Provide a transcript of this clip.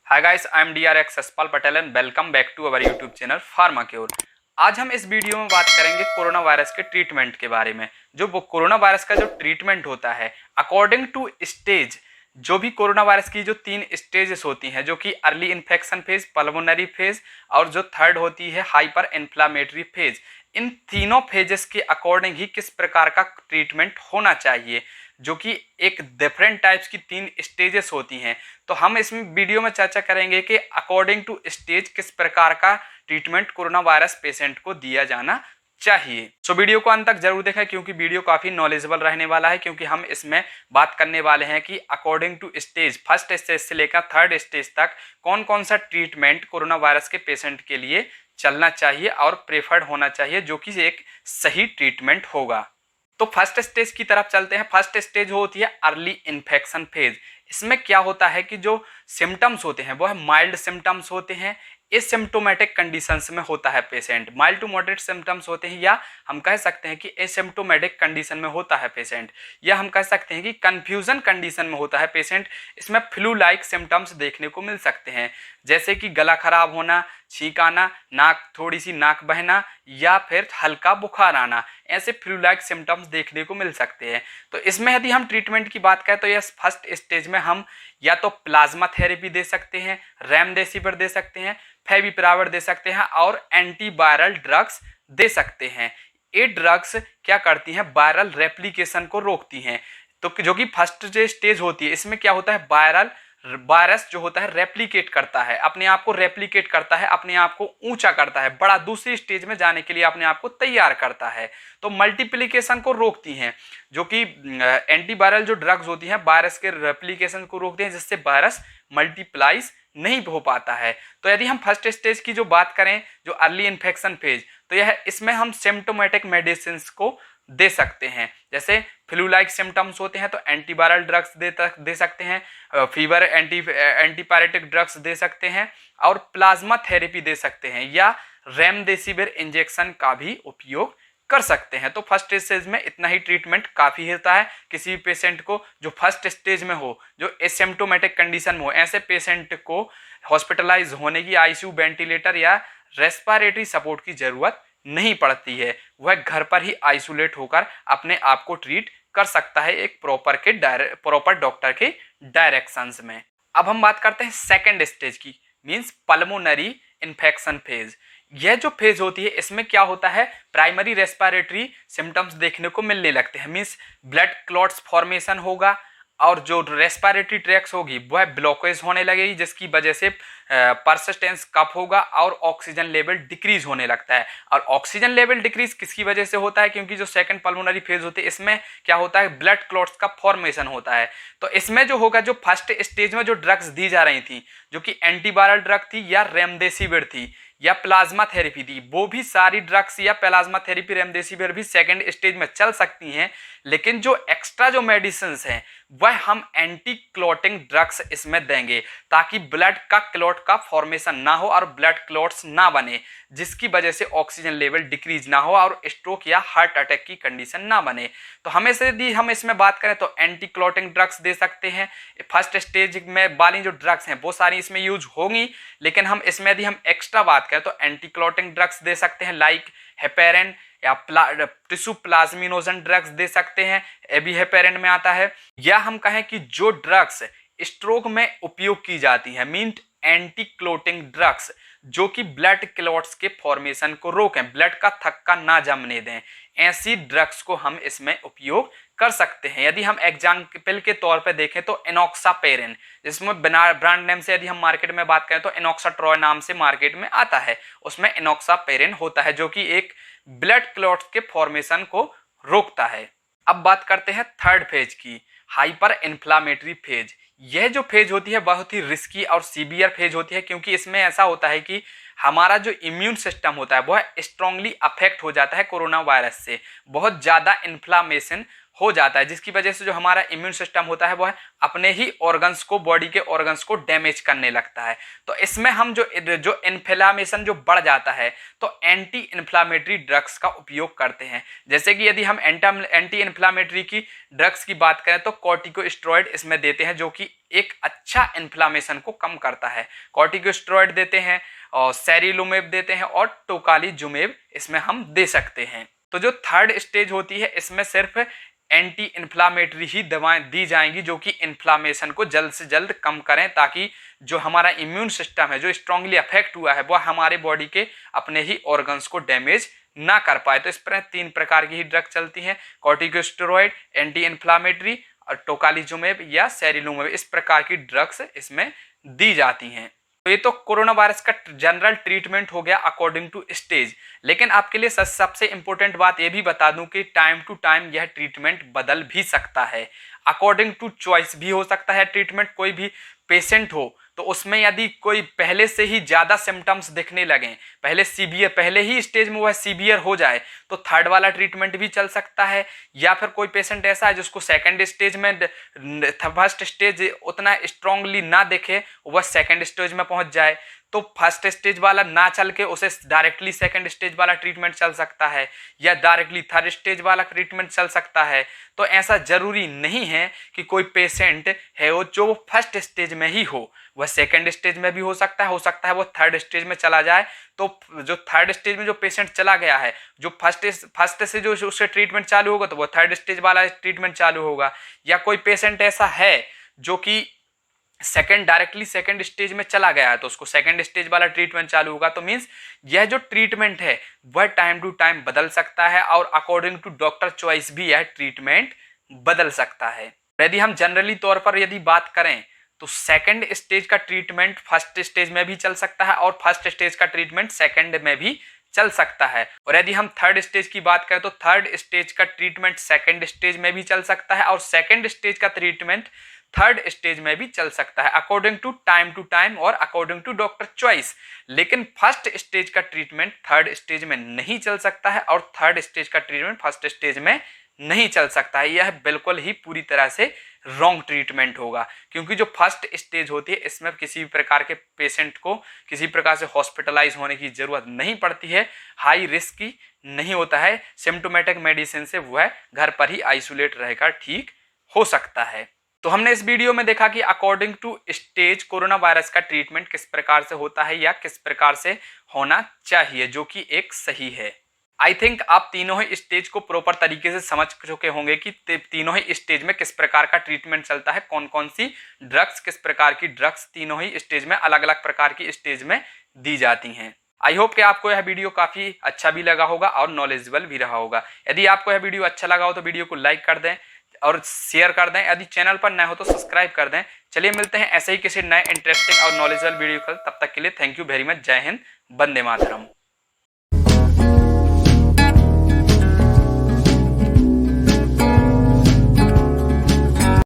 Hi guys, I am DRX Saspal Patel and welcome back to our YouTube channel Pharmacure. आज हम इस video में बात करेंगे कोरोना वायरस के ट्रीटमेंट के बारे में। जो वो कोरोना वायरस का जो ट्रीटमेंट होता है अकॉर्डिंग टू स्टेज, जो भी कोरोना वायरस की जो 3 स्टेजेस होती हैं, जो कि early infection phase, pulmonary phase और जो थर्ड होती है हाइपर इन्फ्लामेटरी फेज, इन तीनों फेजेस के अकॉर्डिंग ही किस प्रकार का ट्रीटमेंट होना चाहिए, जो कि एक डिफरेंट टाइप्स की 3 स्टेजेस होती हैं। तो हम इसमें वीडियो में चर्चा करेंगे कि अकॉर्डिंग टू स्टेज किस प्रकार का ट्रीटमेंट कोरोना वायरस पेशेंट को दिया जाना चाहिए। सो वीडियो को अंत तक जरूर देखें क्योंकि वीडियो काफी नॉलेजेबल रहने वाला है, क्योंकि हम इसमें बात करने वाले हैं कि according to stage, first stage से लेकर थर्ड स्टेज तक कौन कौन सा ट्रीटमेंट कोरोना वायरस के पेशेंट के लिए चलना चाहिए और प्रेफर्ड होना चाहिए, जो कि एक सही ट्रीटमेंट होगा। तो फर्स्ट स्टेज की तरफ चलते हैं। फर्स्ट स्टेज होती है अर्ली इन्फेक्शन फेज। इसमें क्या होता है कि जो सिम्टम्स होते हैं वो है माइल्ड सिम्टम्स होते हैं, एसिम्प्टोमेटिक कंडीशंस में होता है patient. Mild to moderate symptoms होते हैं, या हम कह सकते हैं कि एसिम्प्टोमेटिक कंडीशन में होता है पेशेंट, या हम कह सकते हैं कि कंफ्यूजन कंडीशन में होता है पेशेंट। इसमें फ्लू लाइक सिम्टम्स देखने को मिल सकते हैं, जैसे कि गला खराब होना, छींक आना, थोड़ी सी नाक बहना या फिर हल्का बुखार आना, ऐसे फ्लू लाइक सिम्टम्स देखने को मिल सकते हैं। तो इसमें यदि हम ट्रीटमेंट की बात करें तो यह फर्स्ट स्टेज में हम या तो प्लाज्मा थेरेपी दे सकते हैं, रेमडेसिविर दे सकते हैं, फेविपिराविर दे सकते हैं और एंटीवायरल ड्रग्स दे सकते हैं। ये ड्रग्स क्या करती हैं? वायरल रेप्लिकेशन को रोकती हैं। तो जो कि फर्स्ट जो स्टेज होती है, इसमें क्या होता है, वायरस जो होता है रेप्लिकेट करता है, अपने आप को रेप्लिकेट करता है, अपने आप को ऊंचा करता है, बड़ा दूसरी स्टेज में जाने के लिए अपने आप को तैयार करता है। तो मल्टीप्लिकेशन को रोकती हैं, जो कि एंटीवायरल जो ड्रग्स होती हैं वायरस के रेप्लिकेशन को रोकते हैं, जिससे वायरस मल्टीप्लाइज नहीं हो पाता है। तो यदि हम फर्स्ट स्टेज की जो बात करें, जो अर्ली इन्फेक्शन फेज, तो यह इसमें हम सिम्प्टोमेटिक मेडिसिन को दे सकते हैं। जैसे फ्लू लाइक सिम्टम्स होते हैं तो एंटीवायरल ड्रग्स दे सकते हैं, फीवर एंटीपायरेटिक ड्रग्स दे सकते हैं और प्लाज्मा थेरेपी दे सकते हैं, या रेमडेसिविर इंजेक्शन का भी उपयोग कर सकते हैं। तो फर्स्ट स्टेज में इतना ही ट्रीटमेंट काफ़ी होता है किसी भी पेशेंट को जो फर्स्ट स्टेज में हो, जो एसिम्प्टोमेटिक कंडीशन में हो। ऐसे पेशेंट को हॉस्पिटलाइज होने की, ICU वेंटिलेटर या रेस्पिरेटरी सपोर्ट की जरूरत नहीं पड़ती है। वह घर पर ही आइसोलेट होकर अपने आप को ट्रीट कर सकता है एक प्रॉपर डॉक्टर के डायरेक्शंस में। अब हम बात करते हैं सेकेंड स्टेज की, मींस पल्मोनरी इन्फेक्शन फेज। यह जो फेज होती है, इसमें क्या होता है, प्राइमरी रेस्पिरेटरी सिम्टम्स देखने को मिलने लगते हैं, मींस ब्लड क्लॉट्स फॉर्मेशन होगा और जो रेस्पिरेटरी ट्रैक्स होगी वह ब्लॉकेज होने लगेगी, जिसकी वजह से परसिस्टेंस कफ होगा और ऑक्सीजन लेवल डिक्रीज होने लगता है। और ऑक्सीजन लेवल डिक्रीज किसकी वजह से होता है? क्योंकि जो सेकंड पल्मोनरी फेज होती है, इसमें क्या होता है, ब्लड क्लॉट्स का फॉर्मेशन होता है। तो इसमें जो होगा, जो फर्स्ट स्टेज में जो ड्रग्स दी जा रही थी, जो कि एंटीवायरल ड्रग थी या रेमडेसिविर थी या प्लाज्मा थेरेपी थी, वो भी सारी ड्रग्स या प्लाज्मा थेरेपी, रेमडेसिविर भी सेकंड स्टेज में चल सकती हैं। लेकिन जो एक्स्ट्रा जो मेडिसिन हैं वह हम एंटी क्लॉटिंग ड्रग्स इसमें देंगे, ताकि ब्लड का क्लॉट का फॉर्मेशन ना हो और ब्लड क्लॉट्स ना बने, जिसकी वजह से ऑक्सीजन लेवल डिक्रीज ना हो और स्ट्रोक या हार्ट अटैक की कंडीशन ना बने। तो हमें से यदि हम इसमें बात करें तो एंटी क्लॉटिंग ड्रग्स दे सकते हैं। फर्स्ट स्टेज में वाली जो ड्रग्स हैं वो सारी इसमें यूज होंगी, लेकिन हम इसमें यदि हम एक्स्ट्रा बात करें तो एंटी क्लॉटिंग ड्रग्स दे सकते हैं, लाइक हेपेरिन या टिश्यू प्लाज्मिनोजन ड्रग्स दे सकते हैं, ये भी हेपेरिन में आता है। या हम कहें कि जो ड्रग्स स्ट्रोक में उपयोग की जाती है, मीन एंटी क्लॉटिंग ड्रग्स, जो कि ब्लड क्लॉट्स के फॉर्मेशन को रोकें, ब्लड का थक्का ना जमने दें, ऐसी ड्रग्स को हम इसमें उपयोग कर सकते हैं। यदि हम एग्जाम्पल के तौर पर देखें तो एनॉक्सापेरिन, जिसमें ब्रांड नेम से यदि हम मार्केट में बात करें तो एनॉक्साट्रॉय नाम से मार्केट में आता है, उसमें एनॉक्सापेरिन होता है, जो कि एक ब्लड क्लॉट्स के फॉर्मेशन को रोकता है। अब बात करते हैं थर्ड फेज की, हाइपर इन्फ्लामेटरी फेज। यह जो फेज होती है बहुत ही रिस्की और सीवियर फेज होती है, क्योंकि इसमें ऐसा होता है कि हमारा जो इम्यून सिस्टम होता है वह स्ट्रांगली अफेक्ट हो जाता है कोरोना वायरस से। बहुत ज़्यादा इन्फ्लामेशन हो जाता है, जिसकी वजह से जो हमारा इम्यून सिस्टम होता है वो है अपने ही ऑर्गन्स को, बॉडी के ऑर्गन्स को डैमेज करने लगता है। तो इसमें हम जो इन्फ्लेमेशन जो बढ़ जाता है तो एंटी इन्फ्लामेटरी ड्रग्स का उपयोग करते हैं। जैसे कि यदि हम एंटी इन्फ्लामेटरी की ड्रग्स की बात करें तो कॉर्टिकोस्टेरॉइड इसमें देते हैं, जो कि एक अच्छा इन्फ्लामेशन को कम करता है। कॉर्टिकोस्टेरॉइड देते हैं और सेरिलुमेब देते हैं और टोकालीजुमेब इसमें हम दे सकते हैं। तो जो थर्ड स्टेज होती है इसमें सिर्फ एंटी इन्फ्लामेटरी ही दवाएं दी जाएंगी, जो कि इन्फ्लामेशन को जल्द से जल्द कम करें, ताकि जो हमारा इम्यून सिस्टम है जो स्ट्रांगली अफेक्ट हुआ है वह हमारे बॉडी के अपने ही ऑर्गन्स को डैमेज ना कर पाए। तो इस पर 3 प्रकार की ही ड्रग चलती हैं, कॉर्टिकोस्टेरॉइड, एंटी इन्फ्लामेटरी और टोकालीजुमेब या सेरिलुमेब, इस प्रकार की ड्रग्स इसमें दी जाती हैं। तो ये तो कोरोना वायरस का जनरल ट्रीटमेंट हो गया अकॉर्डिंग टू स्टेज। लेकिन आपके लिए सबसे इंपॉर्टेंट बात ये भी बता दूं कि टाइम टू टाइम यह ट्रीटमेंट बदल भी सकता है, अकॉर्डिंग टू चॉइस भी हो सकता है ट्रीटमेंट। कोई भी पेशेंट हो तो उसमें यदि कोई पहले से ही ज्यादा सिम्टम्स दिखने लगे, पहले ही स्टेज में वह सीवियर हो जाए, तो थर्ड वाला ट्रीटमेंट भी चल सकता है। या फिर कोई पेशेंट ऐसा है जिसको सेकंड स्टेज में, फर्स्ट स्टेज उतना स्ट्रांगली ना दिखे, वह सेकंड स्टेज में पहुंच जाए, तो फर्स्ट स्टेज वाला ना चल के उसे डायरेक्टली सेकंड स्टेज वाला ट्रीटमेंट चल सकता है या डायरेक्टली थर्ड स्टेज वाला ट्रीटमेंट चल सकता है। तो ऐसा जरूरी नहीं है कि कोई पेशेंट है वो जो फर्स्ट स्टेज में ही हो, वह सेकंड स्टेज में भी हो सकता है वो थर्ड स्टेज में चला जाए। तो जो थर्ड स्टेज में जो पेशेंट चला गया है, जो फर्स्ट से जो उससे ट्रीटमेंट चालू होगा तो वो थर्ड स्टेज वाला ट्रीटमेंट चालू होगा। या कोई पेशेंट ऐसा है जो कि डायरेक्टली सेकंड स्टेज में चला गया है तो उसको सेकंड स्टेज वाला ट्रीटमेंट चालू होगा। तो मींस यह जो ट्रीटमेंट है वह टाइम टू टाइम बदल सकता है और अकॉर्डिंग टू डॉक्टर चॉइस भी यह ट्रीटमेंट बदल सकता है। यदि हम जनरली तौर पर यदि बात करें तो सेकंड स्टेज का ट्रीटमेंट फर्स्ट स्टेज में भी चल सकता है और फर्स्ट स्टेज का ट्रीटमेंट सेकंड में भी चल सकता है। और यदि हम थर्ड स्टेज की बात करें तो थर्ड स्टेज का ट्रीटमेंट सेकंड स्टेज में भी चल सकता है और सेकंड स्टेज का ट्रीटमेंट थर्ड स्टेज में भी चल सकता है, अकॉर्डिंग टू टाइम और अकॉर्डिंग टू डॉक्टर चॉइस। लेकिन फर्स्ट स्टेज का ट्रीटमेंट थर्ड स्टेज में नहीं चल सकता है और थर्ड स्टेज का ट्रीटमेंट फर्स्ट स्टेज में नहीं चल सकता है। यह बिल्कुल ही पूरी तरह से रॉन्ग ट्रीटमेंट होगा, क्योंकि जो फर्स्ट स्टेज होती है इसमें किसी भी प्रकार के पेशेंट को किसी प्रकार से हॉस्पिटलाइज होने की जरूरत नहीं पड़ती है, हाई रिस्क की नहीं होता है, सिम्टोमेटिक मेडिसिन से वह घर पर ही आइसोलेट रहकर ठीक हो सकता है। तो हमने इस वीडियो में देखा कि according to stage corona virus का ट्रीटमेंट किस प्रकार से होता है या किस प्रकार से होना चाहिए, जो कि एक सही है। आई थिंक आप तीनों ही स्टेज को प्रॉपर तरीके से समझ चुके होंगे कि तीनों ही स्टेज में किस प्रकार का ट्रीटमेंट चलता है, कौन कौन सी ड्रग्स, किस प्रकार की ड्रग्स तीनों ही स्टेज में अलग अलग प्रकार की स्टेज में दी जाती हैं। आई होप कि आपको यह वीडियो काफी अच्छा भी लगा होगा और नॉलेजेबल भी रहा होगा। यदि आपको यह वीडियो अच्छा लगा हो तो वीडियो को लाइक कर दें और शेयर कर दें। यदि चैनल पर नए हो तो सब्सक्राइब कर दें। चलिए मिलते हैं ऐसे ही किसी नए इंटरेस्टिंग और नॉलेजेबल वीडियो कल, तब तक के लिए थैंक यू वेरी मच। जय हिंद, वंदे मातरम।